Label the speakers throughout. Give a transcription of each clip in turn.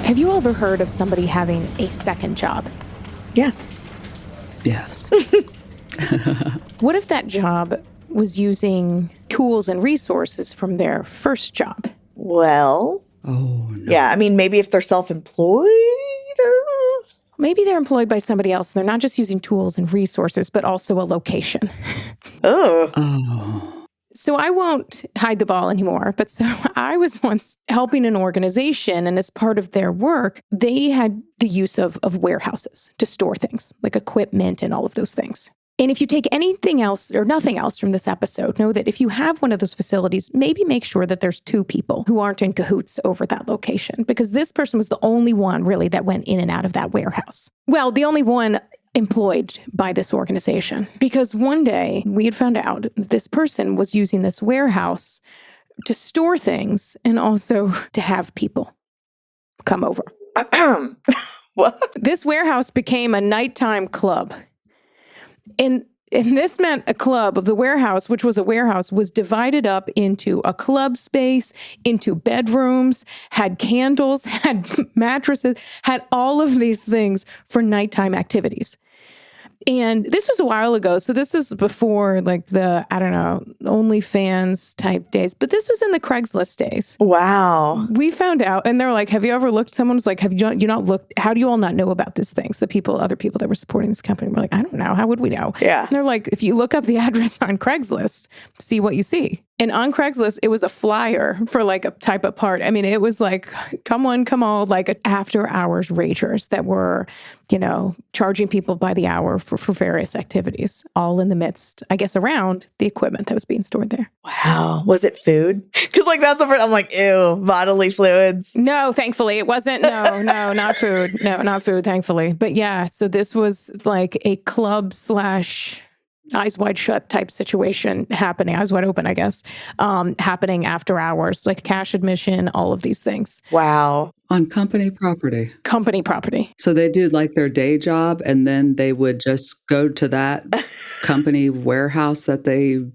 Speaker 1: Have you ever heard of somebody having a second job?
Speaker 2: Yes.
Speaker 3: Yes.
Speaker 1: What if that job was using tools and resources from their first job?
Speaker 2: Well,
Speaker 3: Oh, no.
Speaker 2: yeah, I mean, maybe if they're self-employed.
Speaker 1: Maybe they're employed by somebody else and they're not just using tools and resources, but also a location.
Speaker 2: Oh.
Speaker 3: Oh.
Speaker 1: So I won't hide the ball anymore, but so I was once helping an organization, and as part of their work, they had the use of warehouses to store things, like equipment and all of those things. And if you take anything else or nothing else from this episode, know that if you have one of those facilities, maybe make sure that there's two people who aren't in cahoots over that location, because this person was the only one really that went in and out of that warehouse. Well, the only one employed by this organization, because one day we had found out that this person was using this warehouse to store things and also to have people come over.
Speaker 2: What?
Speaker 1: This warehouse became a nighttime club. And this meant a club of the warehouse, which was a warehouse, was divided up into a club space, into bedrooms, had candles, had mattresses, had all of these things for nighttime activities. And this was a while ago. So this is before like the, I don't know, OnlyFans type days. But this was in the Craigslist days.
Speaker 2: Wow.
Speaker 1: We found out, and they're like, have you ever looked? Someone was like, have you not looked? How do you all not know about these things? Other people that were supporting this company were like, I don't know. How would we know?
Speaker 2: Yeah.
Speaker 1: And they're like, if you look up the address on Craigslist, see what you see. And on Craigslist, it was a flyer for like a type of part. I mean, it was like, come all, like after hours ragers that were, charging people by the hour for various activities, all in the midst, I guess, around the equipment that was being stored there.
Speaker 2: Wow. Was it food? Because like that's the first, I'm like, ew, bodily fluids.
Speaker 1: No, thankfully it wasn't. No, not food. No, not food, thankfully. But yeah, so this was like a club / eyes wide shut type situation happening, eyes wide open, I guess, happening after hours, like cash admission, all of these things.
Speaker 2: Wow.
Speaker 3: On company property.
Speaker 1: Company property.
Speaker 3: So they did like their day job and then they would just go to that company warehouse that they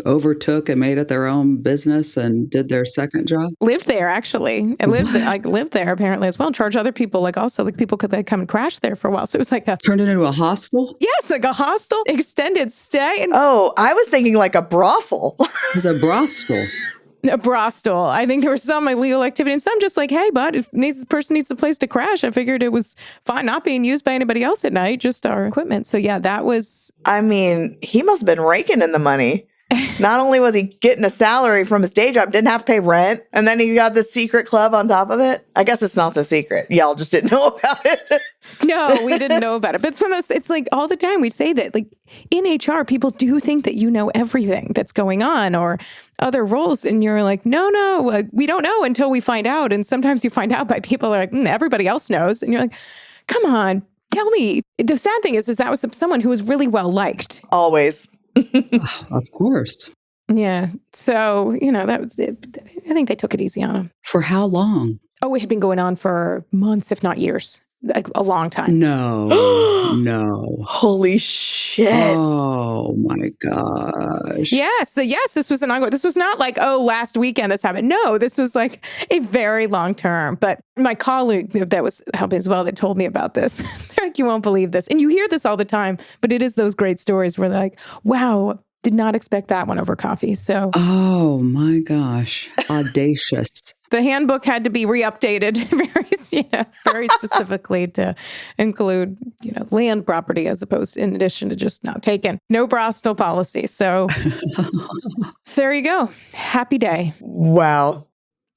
Speaker 3: overtook and made it their own business and did their second job.
Speaker 1: Lived there, actually. I lived there apparently as well. Charge other people, like also like people could like come and crash there for a while. So it was like
Speaker 3: Turned it into a hostel?
Speaker 1: yes, like a hostel, extended stay. And
Speaker 2: Oh, I was thinking like a brothel.
Speaker 3: It was a Brostel.
Speaker 1: a Brostel. I think there was some illegal activity and some just like, hey, bud, if this person needs a place to crash, I figured it was fine not being used by anybody else at night, just our equipment. So yeah, that was...
Speaker 2: I mean, he must have been raking in the money. Not only was he getting a salary from his day job, didn't have to pay rent, and then he got this secret club on top of it. I guess it's not so secret. Y'all just didn't know about it.
Speaker 1: No, we didn't know about it. But it's one of those, it's like all the time we say that like in HR, people do think that you know everything that's going on or other roles. And you're like, no, we don't know until we find out. And sometimes you find out by people that are like, everybody else knows. And you're like, come on, tell me. The sad thing is that was someone who was really well liked.
Speaker 2: Always.
Speaker 3: Of course.
Speaker 1: Yeah. So, that was it. I think they took it easy on him.
Speaker 3: For how long?
Speaker 1: Oh, it had been going on for months, if not years. Like a long time.
Speaker 3: No. No.
Speaker 2: Holy shit.
Speaker 3: Oh my gosh.
Speaker 1: Yes, this was an ongoing. This was not like, last weekend this happened. No, this was like a very long term. But my colleague that was helping as well, that told me about this, they're like, you won't believe this. And you hear this all the time, but it is those great stories where they're like, wow, did not expect that one over coffee. So,
Speaker 3: oh my gosh. Audacious.
Speaker 1: the handbook had to be re-updated very specifically to include, land property as opposed, in addition to just not taken. No Brostel policy. So there you go. Happy day.
Speaker 2: Wow.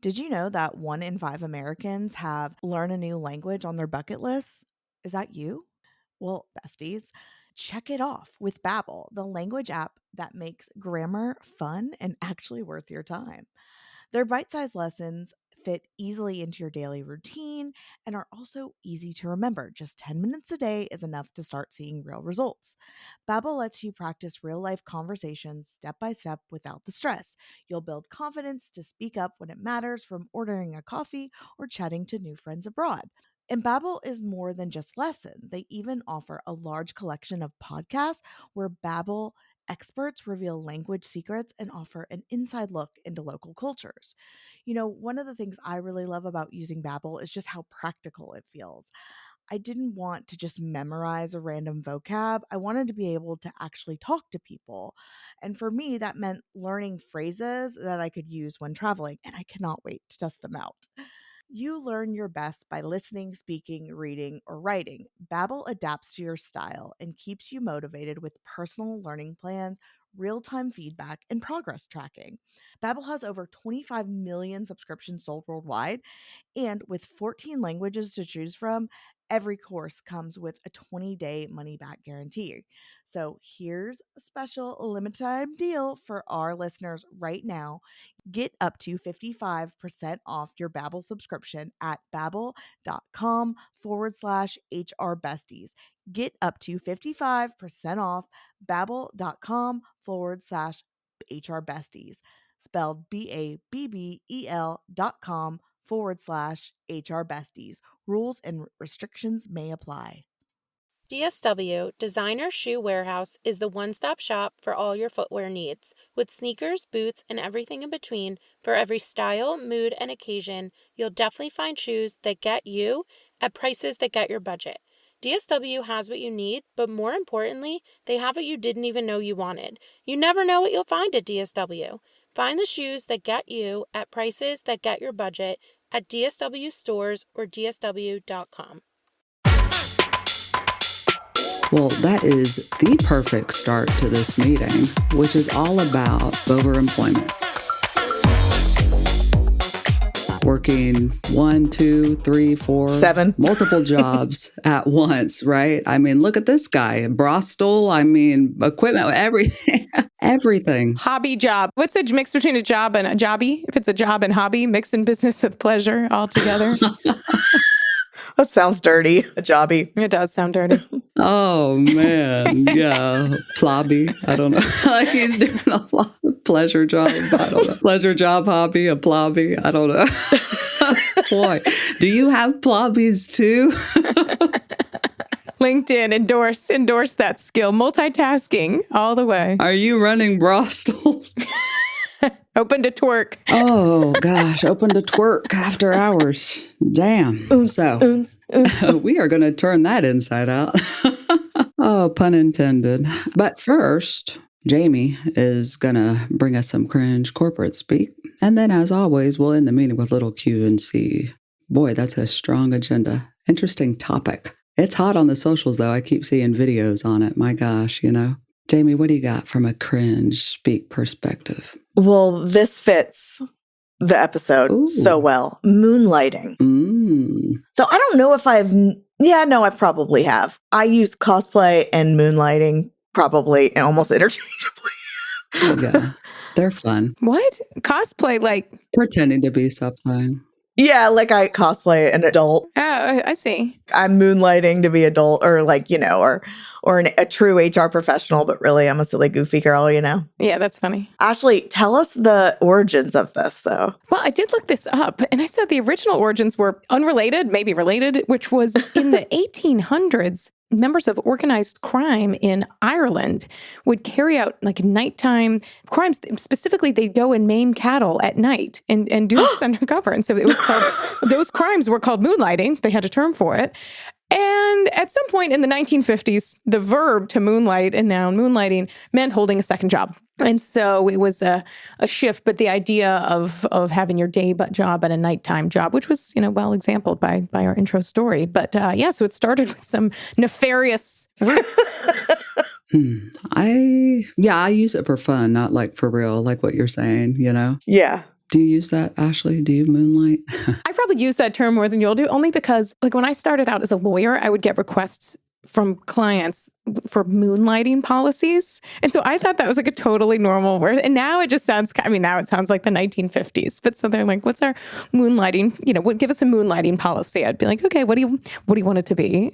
Speaker 2: Did you know that 1 in 5 Americans have learn a new language on their bucket list? Is that you? Well, besties, check it off with Babbel, the language app that makes grammar fun and actually worth your time. Their bite-sized lessons fit easily into your daily routine and are also easy to remember. Just 10 minutes a day is enough to start seeing real results. Babbel lets you practice real-life conversations step by step without the stress. You'll build confidence to speak up when it matters, from ordering a coffee or chatting to new friends abroad. And Babbel is more than just lessons. They even offer a large collection of podcasts where Babbel experts reveal language secrets and offer an inside look into local cultures. One of the things I really love about using Babbel is just how practical it feels. I didn't want to just memorize a random vocab. I wanted to be able to actually talk to people. And for me, that meant learning phrases that I could use when traveling, and I cannot wait to test them out. You learn your best by listening, speaking, reading, or writing. Babbel adapts to your style and keeps you motivated with personal learning plans, real-time feedback, and progress tracking. Babbel has over 25 million subscriptions sold worldwide, and with 14 languages to choose from, every course comes with a 20-day money-back guarantee. So here's a special limited time deal for our listeners right now. Get up to 55% off your Babbel subscription at babbel.com/HRBesties. Get up to 55% off babbel.com/HRBesties. Spelled BABBEL.com/HRBesties. Rules and restrictions may apply.
Speaker 4: DSW, Designer Shoe Warehouse, is the one-stop shop for all your footwear needs. With sneakers, boots, and everything in between, for every style, mood, and occasion, you'll definitely find shoes that get you at prices that get your budget. DSW has what you need, but more importantly, they have what you didn't even know you wanted. You never know what you'll find at DSW. Find the shoes that get you at prices that get your budget at DSW stores or DSW.com.
Speaker 3: Well, that is the perfect start to this meeting, which is all about overemployment. Working 1, 2, 3, 4,
Speaker 2: 7
Speaker 3: multiple jobs at once, right? I mean, look at this guy, Brostel. I mean, equipment, everything, everything.
Speaker 1: Hobby job. What's the mix between a job and a jobby? If it's a job and hobby, mixing business with pleasure all together.
Speaker 2: That sounds dirty. A jobby.
Speaker 1: It does sound dirty.
Speaker 3: Oh, man. Yeah. Plobby. I don't know. Like he's doing a lot of pleasure job. I don't know. Pleasure job, hobby, a plobby. I don't know. Boy, do you have plobbies too?
Speaker 1: LinkedIn, endorse that skill. Multitasking all the way.
Speaker 3: Are you running Brostels?
Speaker 1: Open to twerk.
Speaker 3: Oh, gosh. Open to twerk after hours. Damn. We are going to turn that inside out. Oh, pun intended. But first, Jamie is going to bring us some cringe corporate speak. And then, as always, we'll end the meeting with a little Q&C. Boy, that's a strong agenda. Interesting topic. It's hot on the socials, though. I keep seeing videos on it. My gosh, Jamie, what do you got from a cringe speak perspective?
Speaker 2: Well, this fits the episode so well. Moonlighting. So I don't know if I probably have. I use cosplay and moonlighting probably almost interchangeably.
Speaker 3: Yeah, they're fun.
Speaker 1: What? Cosplay, like?
Speaker 3: Pretending to be something.
Speaker 2: Yeah, like I cosplay an adult.
Speaker 1: Oh, I see.
Speaker 2: I'm moonlighting to be adult or a true HR professional, but really I'm a silly, goofy girl,
Speaker 1: Yeah, that's funny.
Speaker 2: Ashley, tell us the origins of this, though.
Speaker 1: Well, I did look this up, and I said the original origins were unrelated, maybe related, which was in the 1800s. Members of organized crime in Ireland would carry out like nighttime crimes. Specifically, they'd go and maim cattle at night and do this undercover. And so it was called, those crimes were called moonlighting. They had a term for it. And at some point in the 1950s, the verb to moonlight and noun moonlighting meant holding a second job. And so it was a shift, but the idea of having your day job and a nighttime job, which was, well exampled by our intro story. But so it started with some nefarious roots.
Speaker 3: I use it for fun, not like for real, like what you're saying,
Speaker 2: Yeah.
Speaker 3: Do you use that, Ashley? Do you moonlight?
Speaker 1: I probably use that term more than you'll do, only because like when I started out as a lawyer, I would get requests from clients for moonlighting policies. And so I thought that was like a totally normal word. And now it just sounds, now it sounds like the 1950s. But so they're like, what's our moonlighting? Give us a moonlighting policy. I'd be like, okay, what do you want it to be?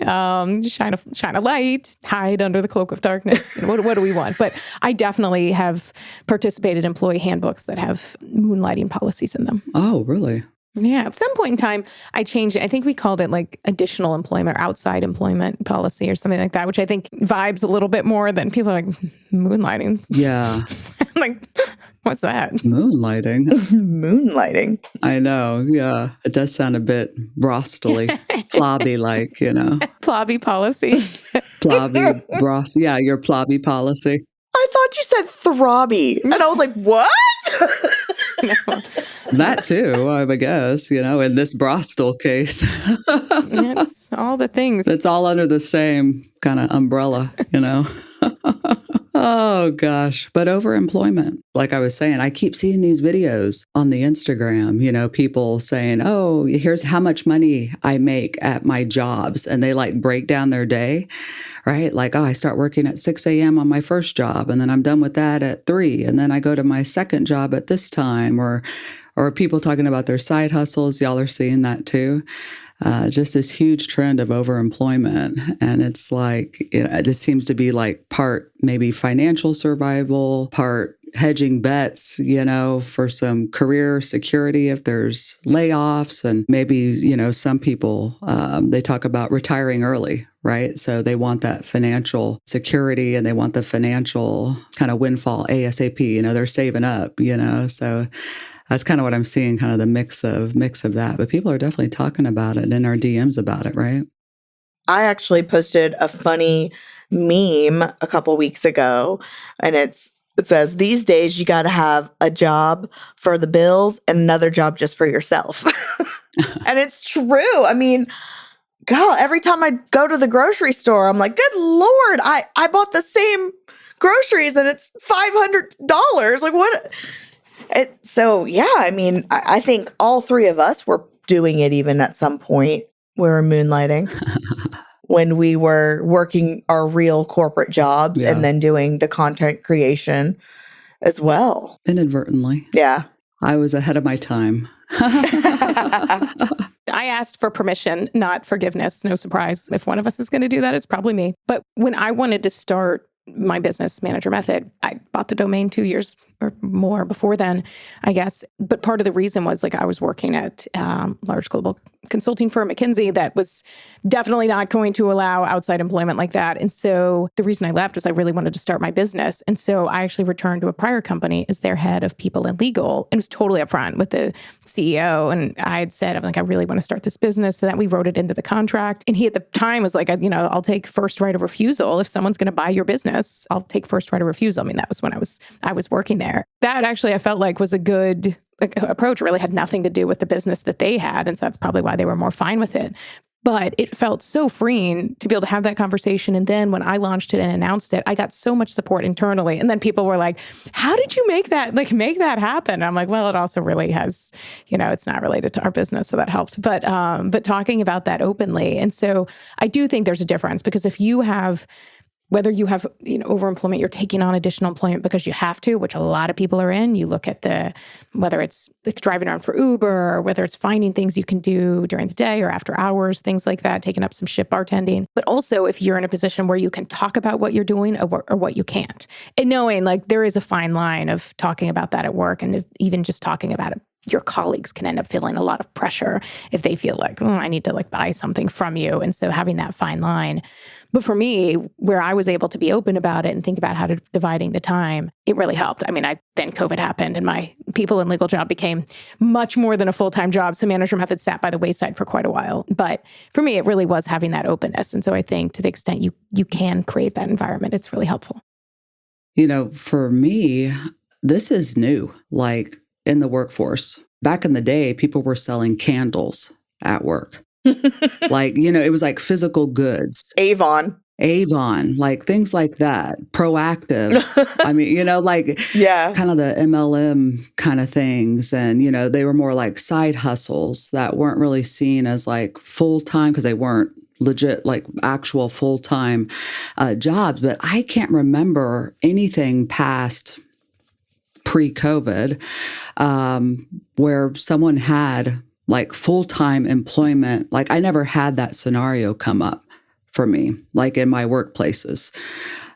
Speaker 1: Shine a light, hide under the cloak of darkness. What do we want? But I definitely have participated in employee handbooks that have moonlighting policies in them.
Speaker 3: Oh, really?
Speaker 1: Yeah. At some point in time, I changed it. I think we called it like additional employment or outside employment policy or something like that, which I think vibes a little bit more than people are like moonlighting.
Speaker 3: Yeah.
Speaker 1: Like, what's that?
Speaker 3: Moonlighting.
Speaker 2: Moonlighting.
Speaker 3: I know. Yeah. It does sound a bit Brostely, plobby like,
Speaker 1: Plobby policy.
Speaker 3: Plobby, yeah, your plobby policy.
Speaker 2: I thought you said throbby. And I was like, what?
Speaker 1: No.
Speaker 3: That too, I guess, in this Brostel case.
Speaker 1: It's all the things.
Speaker 3: It's all under the same kind of umbrella, Oh, gosh. But overemployment, like I was saying, I keep seeing these videos on the Instagram, people saying, oh, here's how much money I make at my jobs. And they like break down their day, right? Like, oh, I start working at 6 a.m. on my first job, and then I'm done with that at 3. And then I go to my second job at this time, or people talking about their side hustles. Y'all are seeing that too. Just this huge trend of overemployment. And it's like, this seems to be like part maybe financial survival, part hedging bets, for some career security if there's layoffs. And maybe, some people, they talk about retiring early, right? So they want that financial security and they want the financial kind of windfall ASAP, they're saving up, so that's kind of what I'm seeing, kind of the mix of that. But people are definitely talking about it in our DMs about it, right?
Speaker 2: I actually posted a funny meme a couple weeks ago, and it says, these days you got to have a job for the bills and another job just for yourself. And it's true. I mean, God, every time I go to the grocery store, I'm like, good Lord, I bought the same groceries and it's $500. Like, what? So, yeah, I mean, I think all three of us were doing it even at some point. We were moonlighting when we were working our real corporate jobs and then doing the content creation as well.
Speaker 3: Inadvertently.
Speaker 2: Yeah.
Speaker 3: I was ahead of my time.
Speaker 1: I asked for permission, not forgiveness. No surprise. If one of us is going to do that, it's probably me. But when I wanted to start my business, Manager Method, I bought the domain 2 years or more before then, I guess. But part of the reason was like I was working at a large global consulting firm, McKinsey, that was definitely not going to allow outside employment like that. And so the reason I left was I really wanted to start my business. And so I actually returned to a prior company as their head of people and legal and was totally upfront with the CEO. And I had said, I'm like, I really want to start this business. So that we wrote it into the contract. And he at the time was like, I'll take first right of refusal. If someone's going to buy your business, I'll take first right of refusal. I mean, that was when I was working there. That actually I felt like was a good approach. It really had nothing to do with the business that they had. And so that's probably why they were more fine with it. But it felt so freeing to be able to have that conversation. And then when I launched it and announced it, I got so much support internally. And then people were like, how did you make that happen? And I'm like, well, it also really has, it's not related to our business. So that helps. But talking about that openly. And so I do think there's a difference because if you have whether you have overemployment, you're taking on additional employment because you have to, which a lot of people are in. You look at whether it's driving around for Uber, or whether it's finding things you can do during the day or after hours, things like that, taking up some shift bartending. But also if you're in a position where you can talk about what you're doing or what you can't. And knowing like there is a fine line of talking about that at work and even just talking about it. Your colleagues can end up feeling a lot of pressure if they feel like, I need to buy something from you. And so having that fine line. But for me, where I was able to be open about it and think about how to dividing the time, it really helped. I mean, then COVID happened and my people and legal job became much more than a full-time job. So Manager Method sat by the wayside for quite a while. But for me, it really was having that openness. And so I think to the extent you can create that environment, it's really helpful.
Speaker 3: For me, this is new. In the workforce. Back in the day, people were selling candles at work. It was like physical goods.
Speaker 2: Avon,
Speaker 3: things like that. Proactive. I mean, kind of the MLM kind of things. And, they were more like side hustles that weren't really seen as full-time because they weren't legit, actual full-time jobs. But I can't remember anything past pre-COVID, where someone had full-time employment. I never had that scenario come up for me, in my workplaces.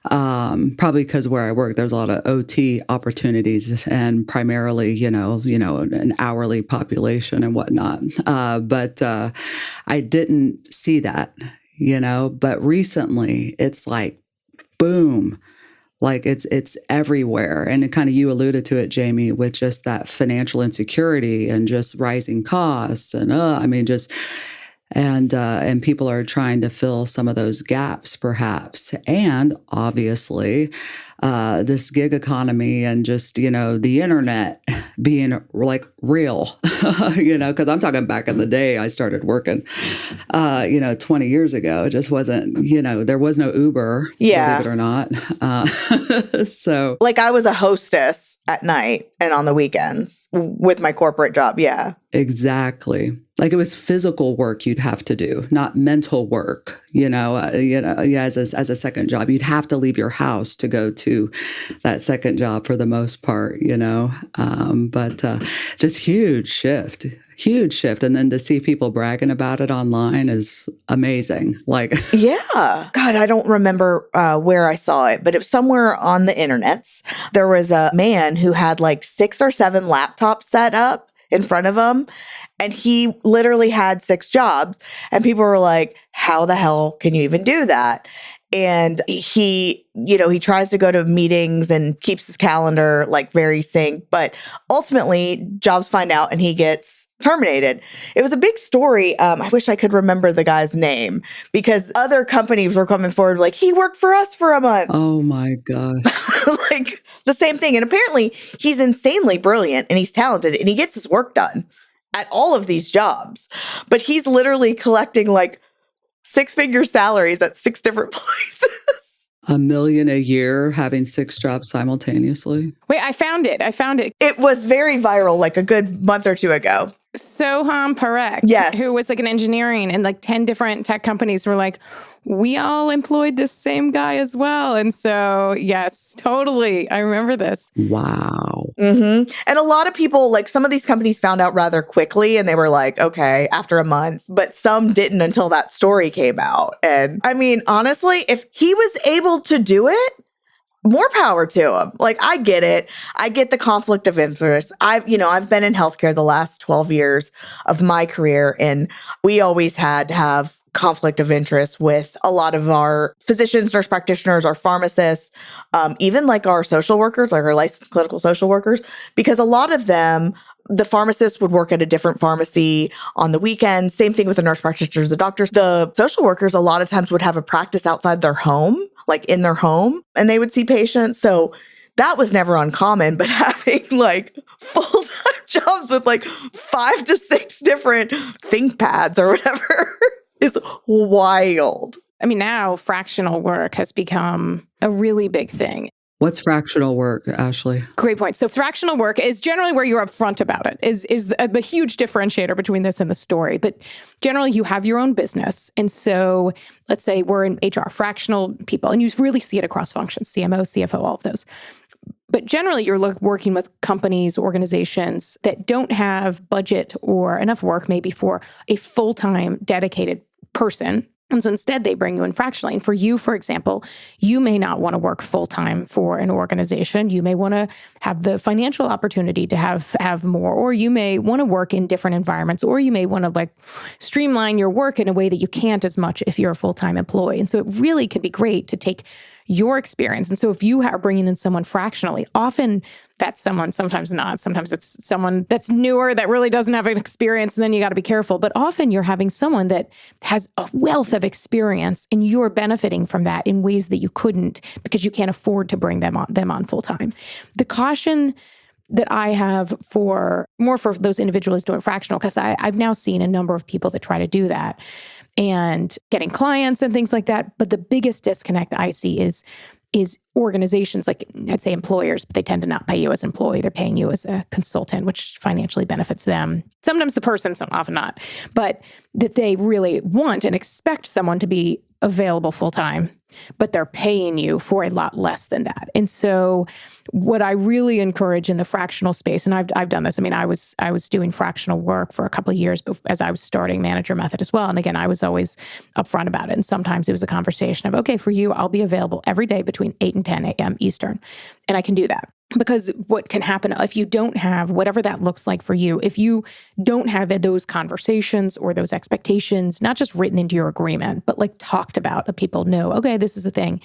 Speaker 3: Probably because where I work, there's a lot of OT opportunities and primarily, an hourly population and whatnot. But I didn't see that, but recently it's like, boom. Like it's everywhere. And it kind of, you alluded to it, Jamie, with just that financial insecurity and just rising costs and and people are trying to fill some of those gaps perhaps. And obviously, this gig economy and just, the internet being like real, because I'm talking back in the day, I started working, 20 years ago. It just wasn't, there was no Uber, believe it or not. So
Speaker 2: like I was a hostess at night and on the weekends with my corporate job. Yeah.
Speaker 3: Exactly. Like it was physical work you'd have to do, not mental work, as a second job. You'd have to leave your house to go to that second job for the most part, but just huge shift. And then to see people bragging about it online is amazing. Like,
Speaker 2: yeah. God, I don't remember where I saw it, but it was somewhere on the internets. There was a man who had like 6 or 7 laptops set up in front of him. And he literally had 6 jobs. And people were like, how the hell can you even do that? And he tries to go to meetings and keeps his calendar like very synced. But ultimately, jobs find out and he gets terminated. It was a big story. I wish I could remember the guy's name because other companies were coming forward like, he worked for us for a month.
Speaker 3: Oh my gosh.
Speaker 2: Like the same thing. And apparently he's insanely brilliant and he's talented and he gets his work done at all of these jobs. But he's literally collecting like 6-figure salaries at 6 different places.
Speaker 3: $1 million a year having 6 jobs simultaneously.
Speaker 1: Wait, I found it.
Speaker 2: It was very viral like a good month or 2 ago.
Speaker 1: Soham Parekh,
Speaker 2: yes,
Speaker 1: who was like an engineering and like 10 different tech companies were like, we all employed this same guy as well. And so, yes, totally. I remember this.
Speaker 3: Wow.
Speaker 2: Mm-hmm. And a lot of people, like some of these companies found out rather quickly and they were like, okay, after a month, but some didn't until that story came out. And I mean, honestly, if he was able to do it, more power to him. Like, I get it. I get the conflict of interest. I've been in healthcare the last 12 years of my career, and we always had to have conflict of interest with a lot of our physicians, nurse practitioners, our pharmacists, even like our social workers, like our licensed clinical social workers, because a lot of them, the pharmacists would work at a different pharmacy on the weekends. Same thing with the nurse practitioners, the doctors. The social workers a lot of times would have a practice outside their home, like in their home, and they would see patients. So that was never uncommon, but having like full-time jobs with like 5 to 6 different ThinkPads or whatever is wild.
Speaker 1: I mean, now fractional work has become a really big thing.
Speaker 3: What's fractional work, Ashley?
Speaker 1: Great point. So fractional work is generally where you're upfront about it, is a huge differentiator between this and the story. But generally, you have your own business. And so let's say we're in HR, fractional people, and you really see it across functions, CMO, CFO, all of those. But generally, you're working with companies, organizations that don't have budget or enough work maybe for a full-time dedicated person. And so instead, they bring you in fractionally. And for you, for example, you may not want to work full-time for an organization. You may want to have the financial opportunity to have more, or you may want to work in different environments, or you may want to like streamline your work in a way that you can't as much if you're a full-time employee. And so it really can be great to take your experience. And so if you are bringing in someone fractionally, often that's someone, sometimes not. Sometimes it's someone that's newer that really doesn't have an experience, and then you got to be careful. But often you're having someone that has a wealth of experience, and you're benefiting from that in ways that you couldn't because you can't afford to bring them on full time. The caution that I have for those individuals doing fractional, because I've now seen a number of people that try to do that and getting clients and things like that. But the biggest disconnect I see is organizations, like I'd say employers, but they tend to not pay you as an employee. They're paying you as a consultant, which financially benefits them. Sometimes the person, some often not. But that they really want and expect someone to be available full-time but they're paying you for a lot less than that. And so what I really encourage in the fractional space, and I've done this. I mean, I was doing fractional work for a couple of years as I was starting Manager Method as well. And again, I was always upfront about it. And sometimes it was a conversation of, okay, for you, I'll be available every day between 8 and 10 a.m. Eastern. And I can do that. Because what can happen if you don't have whatever that looks like for you, if you don't have those conversations or those expectations, not just written into your agreement, but like talked about, that people know, okay, this is a thing,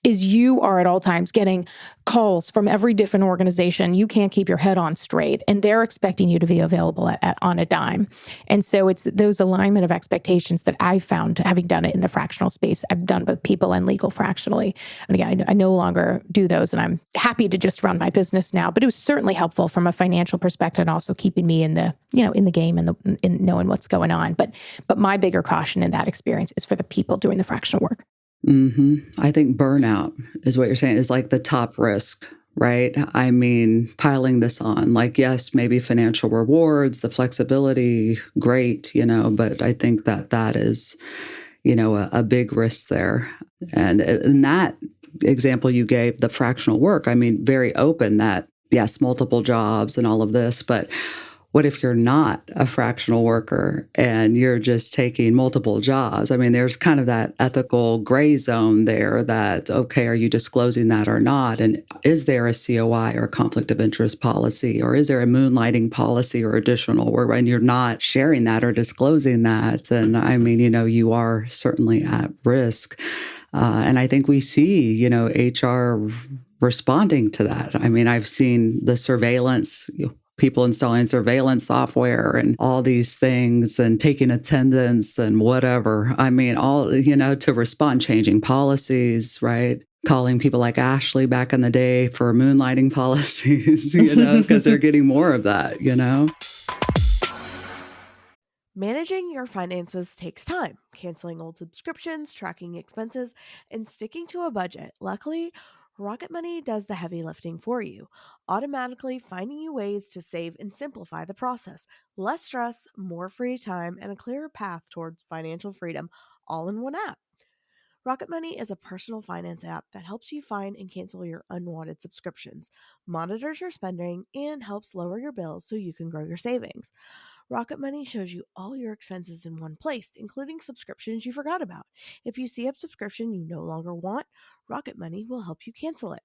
Speaker 1: is you are at all times getting calls from every different organization. You can't keep your head on straight, and they're expecting you to be available on a dime. And so it's those alignment of expectations that I found, having done it in the fractional space. I've done both people and legal fractionally. And again, I no longer do those, and I'm happy to just run my business now. But it was certainly helpful from a financial perspective, and also keeping me in the game and in knowing what's going on. But my bigger caution in that experience is for the people doing the fractional work.
Speaker 3: I think burnout is what you're saying is like the top risk, right? I mean, piling this on, like, yes, maybe financial rewards, the flexibility, great, but I think that is, a big risk there. And in that example you gave, the fractional work, I mean, very open that, yes, multiple jobs and all of this, but what if you're not a fractional worker and you're just taking multiple jobs? I mean, there's kind of that ethical gray zone there that, okay, are you disclosing that or not? And is there a COI or conflict of interest policy? Or is there a moonlighting policy or additional when you're not sharing that or disclosing that? And I mean, you are certainly at risk. And I think we see, HR responding to that. I mean, I've seen the surveillance, people installing surveillance software and all these things and taking attendance and whatever. I mean, all, to respond, changing policies, right? Calling people like Ashley back in the day for moonlighting policies, because they're getting more of that,
Speaker 2: Managing your finances takes time. Canceling old subscriptions, tracking expenses, and sticking to a budget. Luckily, Rocket Money does the heavy lifting for you, automatically finding you ways to save and simplify the process. Less stress, more free time, and a clearer path towards financial freedom, all in one app. Rocket Money is a personal finance app that helps you find and cancel your unwanted subscriptions, monitors your spending, and helps lower your bills so you can grow your savings. Rocket Money shows you all your expenses in one place, including subscriptions you forgot about. If you see a subscription you no longer want, Rocket Money will help you cancel it.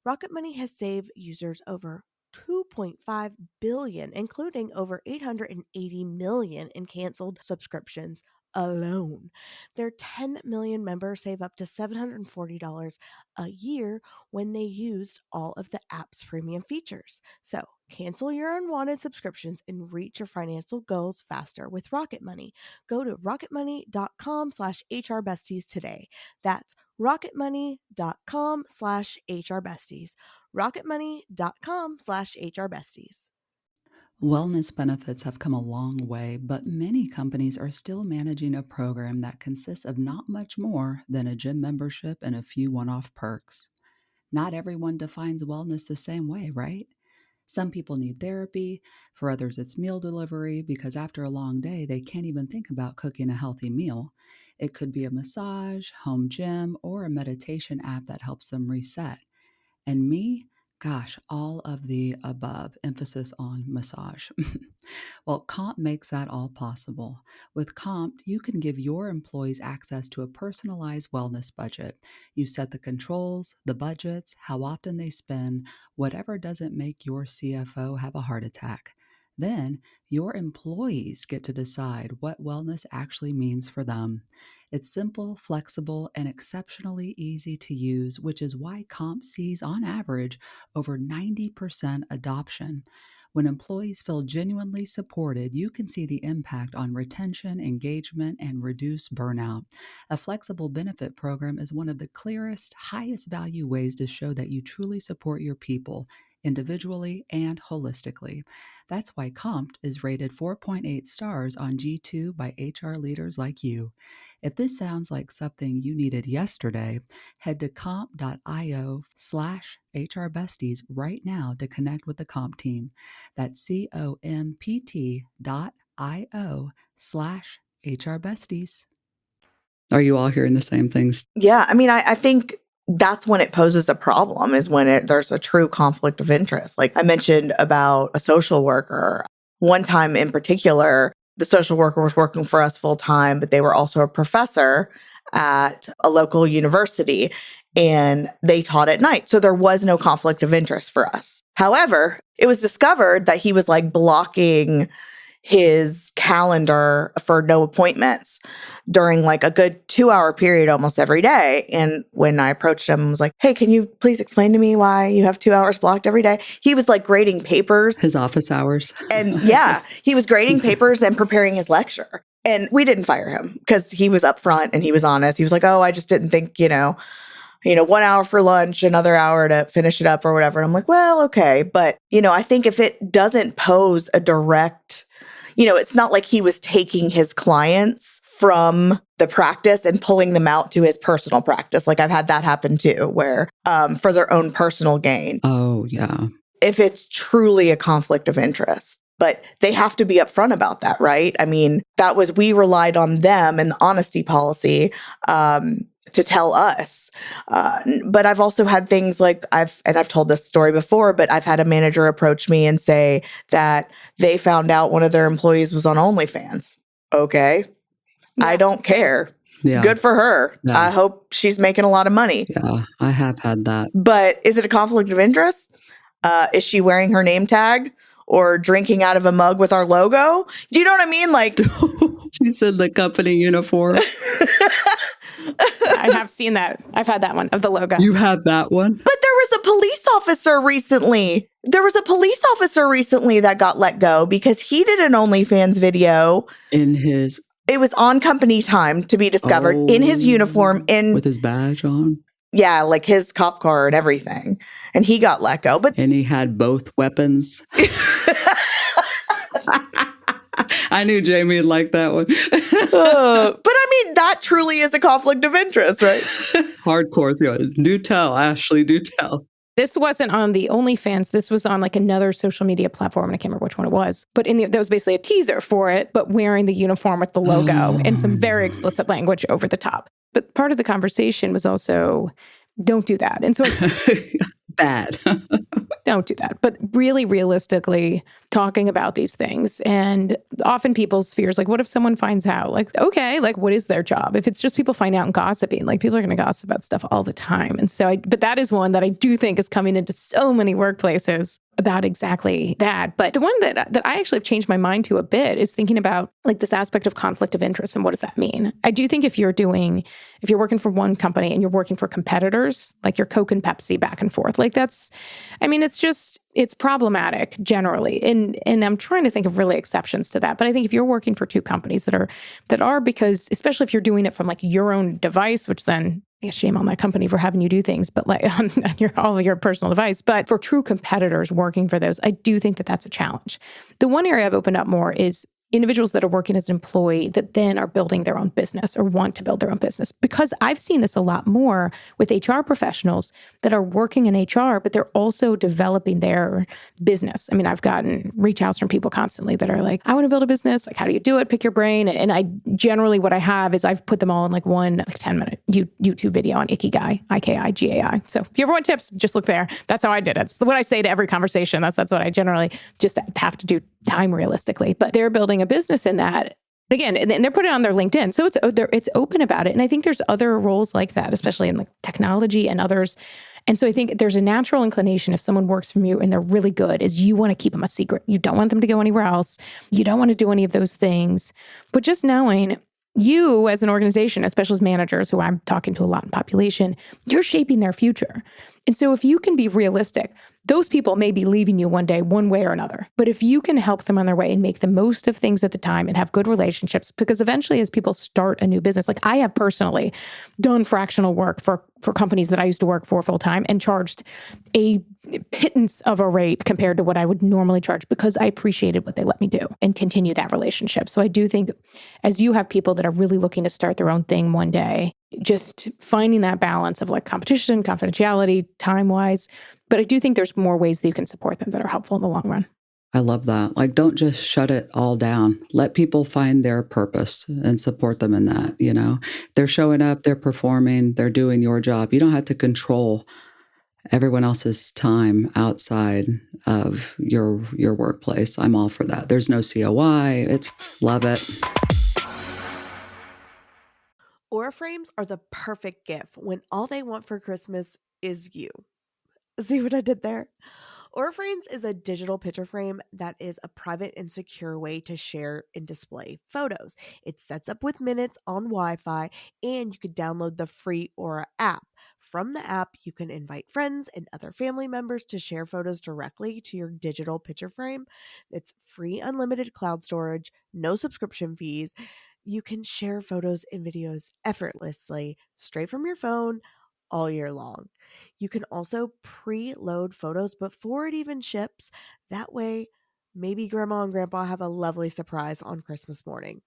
Speaker 2: Rocket Money has saved users over 2.5 billion, including over 880 million in canceled subscriptions alone. Their 10 million members save up to $740 a year when they used all of the app's premium features. So, cancel your unwanted subscriptions and reach your financial goals faster with Rocket Money. Go to rocketmoney.com/HRBesties today. That's rocketmoney.com/HRBesties. rocketmoney.com/HRBesties.
Speaker 3: Wellness benefits have come a long way, but many companies are still managing a program that consists of not much more than a gym membership and a few one-off perks. Not everyone defines wellness the same way, right? Some people need therapy. For others, it's meal delivery because after a long day, they can't even think about cooking a healthy meal. It could be a massage, home gym, or a meditation app that helps them reset. And me, gosh, all of the above, emphasis on massage. Well, Comp makes that all possible. With Comp, you can give your employees access to a personalized wellness budget. You set the controls, the budgets, how often they spend, whatever doesn't make your CFO have a heart attack. Then your employees get to decide what wellness actually means for them. It's simple, flexible, and exceptionally easy to use, which is why Comp sees on average over 90% adoption. When employees feel genuinely supported, you can see the impact on retention, engagement, and reduce burnout. A flexible benefit program is one of the clearest, highest value ways to show that you truly support your people, individually and holistically. That's why Compt is rated 4.8 stars on G2 by HR leaders like you. If this sounds like something you needed yesterday, head to comp.io/HRBesties right now to connect with the Comp team. That's COMPT.io/HRBesties. Are you all hearing the same things?
Speaker 2: Yeah. I mean, I think that's when it poses a problem, is when there's a true conflict of interest. Like I mentioned about a social worker. One time in particular, the social worker was working for us full time, but they were also a professor at a local university and they taught at night. So there was no conflict of interest for us. However, it was discovered that he was like blocking his calendar for no appointments during like a good 2-hour period almost every day. And when I approached him, I was like, hey, can you please explain to me why you have 2 hours blocked every day? He was like grading papers.
Speaker 3: His office hours.
Speaker 2: And yeah, he was grading papers and preparing his lecture. And we didn't fire him because he was upfront and he was honest. He was like, oh, I just didn't think, 1 hour for lunch, another hour to finish it up or whatever. And I'm like, well, okay. But, I think if it doesn't pose a direct, it's not like he was taking his clients from the practice and pulling them out to his personal practice. Like I've had that happen too, where for their own personal gain.
Speaker 3: Oh, yeah.
Speaker 2: If it's truly a conflict of interest. But they have to be upfront about that, right? I mean, we relied on them and the honesty policy to tell us. But I've also had things like I've told this story before, but I've had a manager approach me and say that they found out one of their employees was on OnlyFans. Okay. Yeah, I don't care. Yeah. Good for her. Yeah. I hope she's making a lot of money.
Speaker 3: Yeah, I have had that.
Speaker 2: But is it a conflict of interest? Is she wearing her name tag or drinking out of a mug with our logo? Do you know what I mean? Like,
Speaker 3: she said the company uniform.
Speaker 1: I have seen that. I've had that one of the logo.
Speaker 3: You had that one?
Speaker 2: But there was a police officer recently. That got let go because he did an OnlyFans video. It was on company time to be discovered in his uniform.
Speaker 3: With his badge on?
Speaker 2: Yeah, like his cop car and everything. And he got let go.
Speaker 3: And he had both weapons. I knew Jamie would like that one.
Speaker 2: But I mean, that truly is a conflict of interest, right?
Speaker 3: Hardcore. So do tell, Ashley, do tell.
Speaker 1: This wasn't on the OnlyFans. This was on like another social media platform. And I can't remember which one it was. But there was basically a teaser for it, but wearing the uniform with the logo and some very explicit language over the top. But part of the conversation was also, don't do that. And so
Speaker 3: bad.
Speaker 1: Don't do that. But really realistically, talking about these things, and often people's fears, like, what if someone finds out? Like, okay, like, what is their job? If it's just people finding out and gossiping, like, people are going to gossip about stuff all the time. And so, but that is one that I do think is coming into so many workplaces about exactly that. But the one that I actually have changed my mind to a bit is thinking about like this aspect of conflict of interest and what does that mean? I do think if you're working for one company and you're working for competitors, like your Coke and Pepsi back and forth, like it's problematic generally. And I'm trying to think of really exceptions to that. But I think if you're working for two companies that are because, especially if you're doing it from like your own device, which then I guess shame on that company for having you do things, but like on all of your personal device. But for true competitors working for those, I do think that that's a challenge. The one area I've opened up more is individuals that are working as an employee that then are building their own business or want to build their own business. Because I've seen this a lot more with HR professionals that are working in HR, but they're also developing their business. I mean, I've gotten reach outs from people constantly that are like, I want to build a business. Like, how do you do it? Pick your brain. And I generally, what I have is I've put them all in like one 10-minute YouTube video on Ikigai, Ikigai. So if you ever want tips, just look there. That's how I did it. It's what I say to every conversation. That's what I generally just have to do time realistically. But they're building a business in that. Again, and they're putting it on their LinkedIn. So it's open about it. And I think there's other roles like that, especially in like technology and others. And so I think there's a natural inclination if someone works for you and they're really good is you want to keep them a secret. You don't want them to go anywhere else. You don't want to do any of those things. But just knowing you as an organization, especially as managers who I'm talking to a lot in population, you're shaping their future. And so if you can be realistic, those people may be leaving you one day, one way or another. But if you can help them on their way and make the most of things at the time and have good relationships, because eventually as people start a new business, like I have personally done fractional work for companies that I used to work for full time and charged a pittance of a rate compared to what I would normally charge because I appreciated what they let me do and continue that relationship. So I do think as you have people that are really looking to start their own thing one day, just finding that balance of like competition, confidentiality, time-wise. But I do think there's more ways that you can support them that are helpful in the long run.
Speaker 3: I love that. Like, don't just shut it all down. Let people find their purpose and support them in that, you know? They're showing up, they're performing, they're doing your job. You don't have to control everyone else's time outside of your workplace. I'm all for that. There's no COI. Love it.
Speaker 2: Aura frames are the perfect gift when all they want for Christmas is you. See what I did there? Aura frames is a digital picture frame that is a private and secure way to share and display photos. It sets up with minutes on Wi-Fi, and you could download the free Aura app. From the app, you can invite friends and other family members to share photos directly to your digital picture frame. It's free unlimited cloud storage, no subscription fees. You can share photos and videos effortlessly straight from your phone all year long. You can also preload photos before it even ships. That way, maybe grandma and grandpa have a lovely surprise on Christmas morning.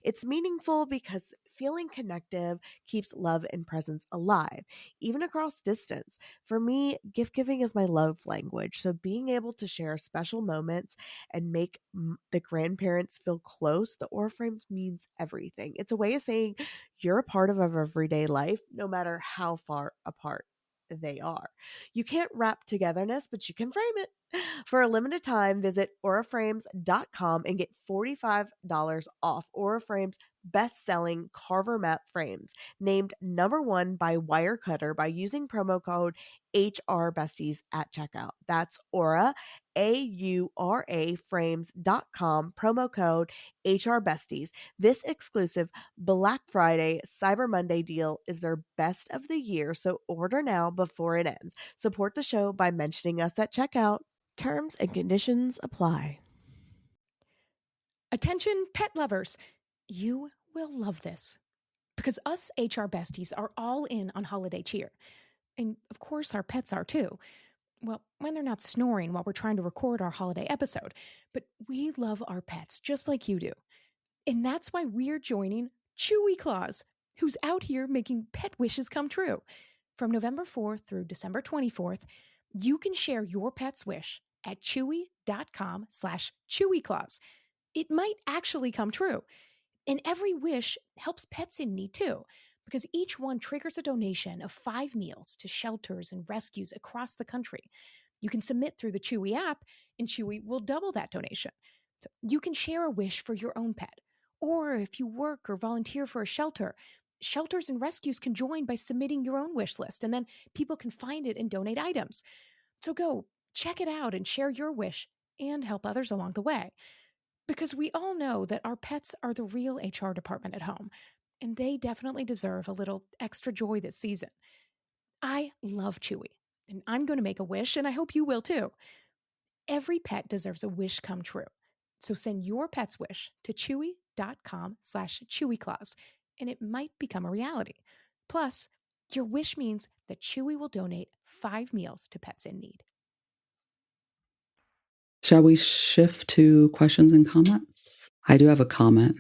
Speaker 2: It's meaningful because feeling connected keeps love and presence alive, even across distance. For me, gift giving is my love language. So being able to share special moments and make the grandparents feel close, the Aura frames means everything. It's a way of saying you're a part of our everyday life, no matter how far apart they are. You can't wrap togetherness, but you can frame it. For a limited time, visit auraframes.com and get $45 off Auraframes' best-selling Carver Map frames, named #1 by Wirecutter by using promo code HRBesties at checkout. That's Aura, AURA frames.com, promo code HRBesties. This exclusive Black Friday Cyber Monday deal is their best of the year, so order now before it ends. Support the show by mentioning us at checkout. Terms and conditions apply.
Speaker 1: Attention, pet lovers. You will love this. Because us HR besties are all in on holiday cheer. And of course, our pets are too. Well, when they're not snoring while we're trying to record our holiday episode. But we love our pets just like you do. And that's why we're joining Chewy Claus, who's out here making pet wishes come true. From November 4th through December 24th, you can share your pet's wish at chewy.com/chewyclaus. It might actually come true. And every wish helps pets in need too, because each one triggers a donation of 5 meals to shelters and rescues across the country. You can submit through the Chewy app, and Chewy will double that donation. So you can share a wish for your own pet. Or if you work or volunteer for a shelter, shelters and rescues can join by submitting your own wish list, and then people can find it and donate items. So go, check it out and share your wish and help others along the way. Because we all know that our pets are the real HR department at home, and they definitely deserve a little extra joy this season. I love Chewy, and I'm going to make a wish, and I hope you will too. Every pet deserves a wish come true. So send your pet's wish to chewy.com/chewyclaus, and it might become a reality. Plus, your wish means that Chewy will donate 5 meals to pets in need.
Speaker 3: Shall we shift to questions and comments? I do have a comment,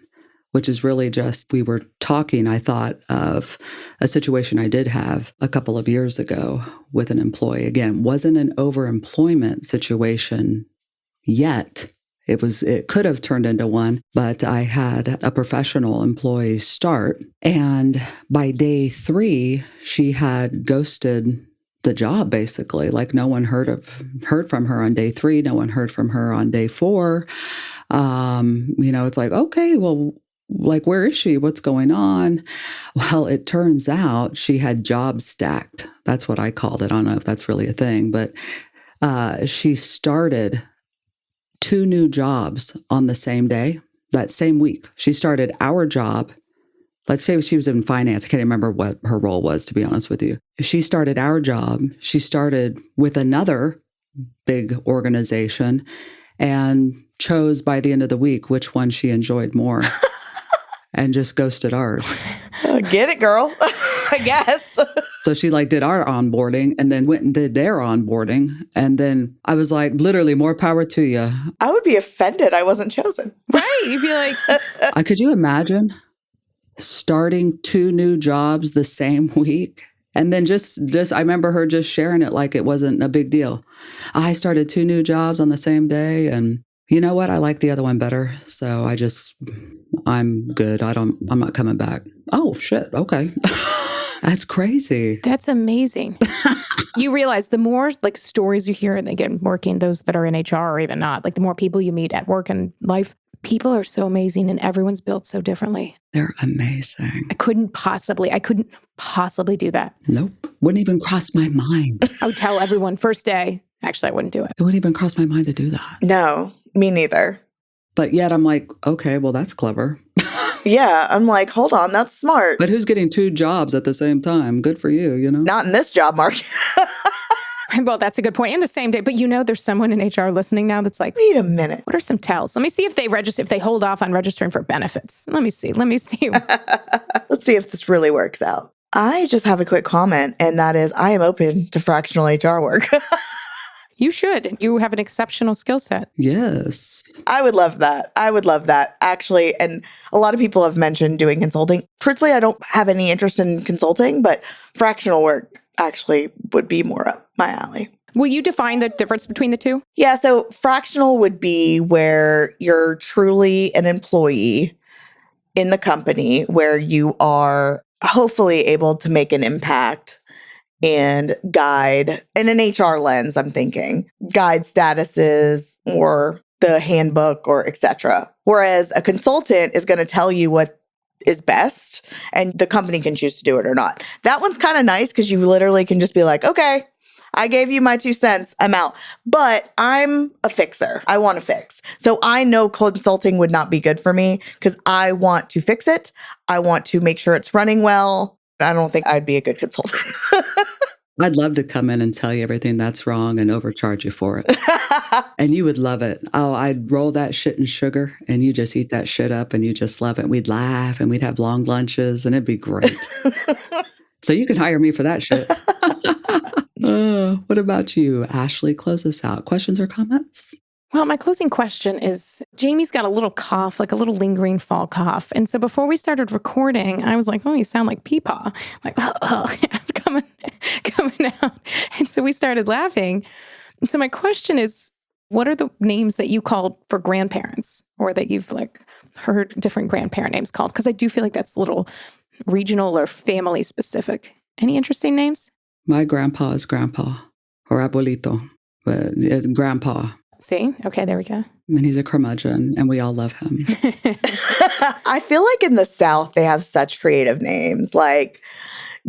Speaker 3: which is really just, we were talking, I thought of a situation I did have a couple of years ago with an employee. Again, wasn't an overemployment situation yet. It could have turned into one, but I had a professional employee start, and by day 3, she had ghosted the job, basically. Like, no one heard from her on day 3. No one heard from her on day 4. It's like, okay, well, like, where is she? What's going on? Well, it turns out she had job stacked. That's what I called it. I don't know if that's really a thing, but she started 2 new jobs on the same day, that same week. She started our job. Let's say she was in finance. I can't remember what her role was, to be honest with you. She started our job. She started with another big organization and chose by the end of the week which one she enjoyed more and just ghosted ours.
Speaker 2: Get it, girl. I guess.
Speaker 3: So she did our onboarding and then went and did their onboarding. And then I was like, literally, more power to you.
Speaker 2: I would be offended I wasn't chosen.
Speaker 1: Right. You'd be like,
Speaker 3: Could you imagine starting 2 new jobs the same week? And then just I remember her just sharing it like it wasn't a big deal. I started 2 new jobs on the same day. And You know what? I like the other one better. So I'm good. I'm not coming back. Oh, shit. Okay. That's crazy.
Speaker 1: That's amazing. You realize the more like stories you hear, and again, working those that are in HR or even not, like the more people you meet at work and life, people are so amazing and everyone's built so differently.
Speaker 3: They're amazing.
Speaker 1: I couldn't possibly do that.
Speaker 3: Nope. Wouldn't even cross my mind.
Speaker 1: I would tell everyone first day. Actually, I wouldn't do it.
Speaker 3: It wouldn't even cross my mind to do that.
Speaker 2: No, me neither.
Speaker 3: But yet I'm like, okay, well, that's clever.
Speaker 2: Yeah, I'm like, hold on, that's smart.
Speaker 3: But who's getting 2 jobs at the same time? Good for you, you know?
Speaker 2: Not in this job market.
Speaker 1: Well, that's a good point. In the same day, but there's someone in HR listening now that's like,
Speaker 2: wait a minute.
Speaker 1: What are some tells? Let me see if they hold off on registering for benefits. Let me see.
Speaker 2: Let's see if this really works out. I just have a quick comment, and that is I am open to fractional HR work.
Speaker 1: You should. You have an exceptional skill set.
Speaker 3: Yes.
Speaker 2: I would love that. Actually. And a lot of people have mentioned doing consulting. Truthfully, I don't have any interest in consulting, but fractional work actually would be more up my alley.
Speaker 1: Will you define the difference between the two?
Speaker 2: Yeah. So fractional would be where you're truly an employee in the company, where you are hopefully able to make an impact and guide, in an HR lens, I'm thinking, guide statuses or the handbook or etc. Whereas a consultant is going to tell you what is best and the company can choose to do it or not. That one's kind of nice because you literally can just be like, okay, I gave you my 2 cents, I'm out. But I'm a fixer. I want to fix. So I know consulting would not be good for me because I want to fix it. I want to make sure it's running well. I don't think I'd be a good consultant.
Speaker 3: I'd love to come in and tell you everything that's wrong and overcharge you for it. And you would love it. Oh, I'd roll that shit in sugar and you just eat that shit up and you just love it. We'd laugh and we'd have long lunches and it'd be great. So you can hire me for that shit. What about you, Ashley? Close us out. Questions or comments?
Speaker 1: Well, my closing question is, Jamie's got a little cough, like a little lingering fall cough. And so before we started recording, I was like, oh, you sound like Peepaw. Like, coming out. And so we started laughing. And so my question is, what are the names that you called for grandparents or that you've like heard different grandparent names called? Because I do feel like that's a little regional or family specific. Any interesting names?
Speaker 3: My grandpa is grandpa or abuelito, but it's grandpa.
Speaker 1: See? Okay, there we go.
Speaker 3: I mean, he's a curmudgeon, and we all love him.
Speaker 2: I feel like in the South, they have such creative names like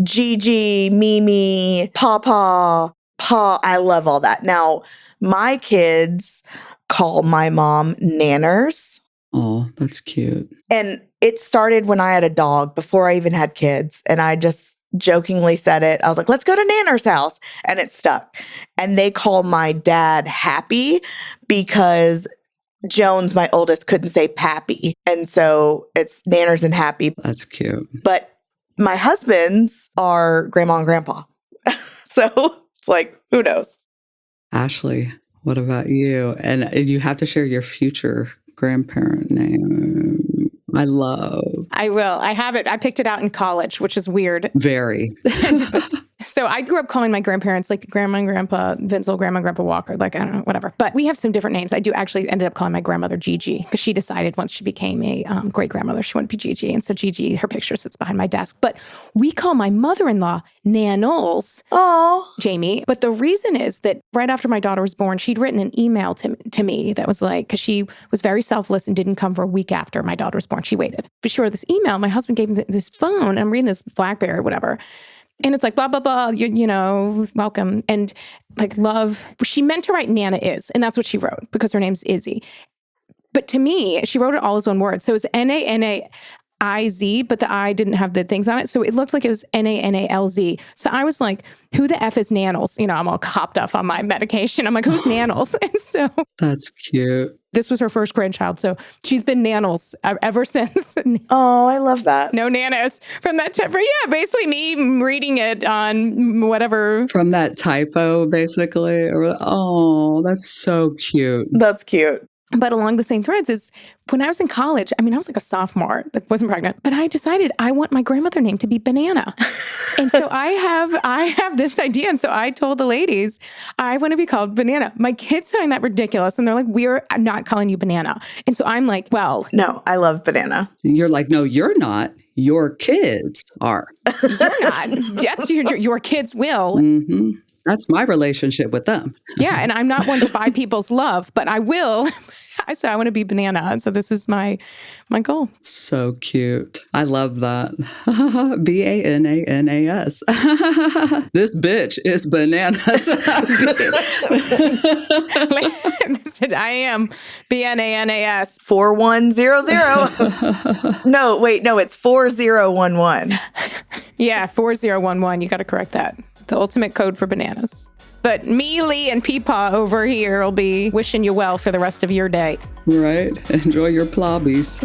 Speaker 2: Gigi, Mimi, Papa, Pa. I love all that. Now, my kids call my mom Nanners.
Speaker 3: Oh, that's cute.
Speaker 2: And it started when I had a dog before I even had kids. And I just jokingly said it. I was like, let's go to Nanner's house. And it stuck. And they call my dad Happy because Jones, my oldest, couldn't say Pappy. And so it's Nanner's and Happy.
Speaker 3: That's cute.
Speaker 2: But my husband's are Grandma and Grandpa. So it's like, who knows?
Speaker 3: Ashley, what about you? And you have to share your future grandparent name. I will. I have it. I picked it out in college, which is weird. Very.
Speaker 1: So I grew up calling my grandparents like Grandma and Grandpa Vinsel, Grandma and Grandpa Walker, like, I don't know, whatever. But we have some different names. I do actually ended up calling my grandmother Gigi because she decided once she became a great grandmother, she wanted to be Gigi. And so Gigi, her picture sits behind my desk. But we call my mother-in-law Nanoles.
Speaker 2: Oh,
Speaker 1: Jamie. But the reason is that right after my daughter was born, she'd written an email to me that was like, because she was very selfless and didn't come for a week after my daughter was born. She waited. But she wrote this email. My husband gave me this phone. And I'm reading this BlackBerry, whatever. And it's like, blah, blah, blah, you know, welcome. And like, love. She meant to write Nana is. And that's what she wrote because her name's Izzy. But to me, she wrote it all as one word. So it was Nanaiz, but the I didn't have the things on it. So it looked like it was Nanalz. So I was like, who the F is Nannels? You know, I'm all copped up on my medication. I'm like, who's Nannels? And so
Speaker 3: that's cute.
Speaker 1: This was her first grandchild. So she's been Nannels ever since.
Speaker 2: Oh, I love that.
Speaker 1: No Nanas from that time. Yeah, basically me reading it on whatever.
Speaker 3: From that typo, basically. Oh, that's so cute.
Speaker 2: That's cute.
Speaker 1: But along the same threads is when I was in college, I mean, I was like a sophomore, but wasn't pregnant, but I decided I want my grandmother name to be Banana. And so I have this idea. And so I told the ladies, I want to be called Banana. My kids find that ridiculous. And they're like, we're not calling you Banana. And so I'm like, well,
Speaker 2: No, I love Banana.
Speaker 3: You're like, no, you're not. Your kids are.
Speaker 1: you're not. That's your kids will.
Speaker 3: Mm-hmm. That's my relationship with them.
Speaker 1: Yeah. And I'm not one to buy people's love, but I will. So I want to be Banana. And so this is my goal.
Speaker 3: So cute. I love that. Bananas. This bitch is bananas.
Speaker 1: Listen, I am BNANAS.
Speaker 2: 4100. No, wait, no, it's 4011.
Speaker 1: Yeah, 4011. You got to correct that. The ultimate code for bananas. But me, Leigh, and Peepaw over here will be wishing you well for the rest of your day.
Speaker 3: Right. Enjoy your plobbies.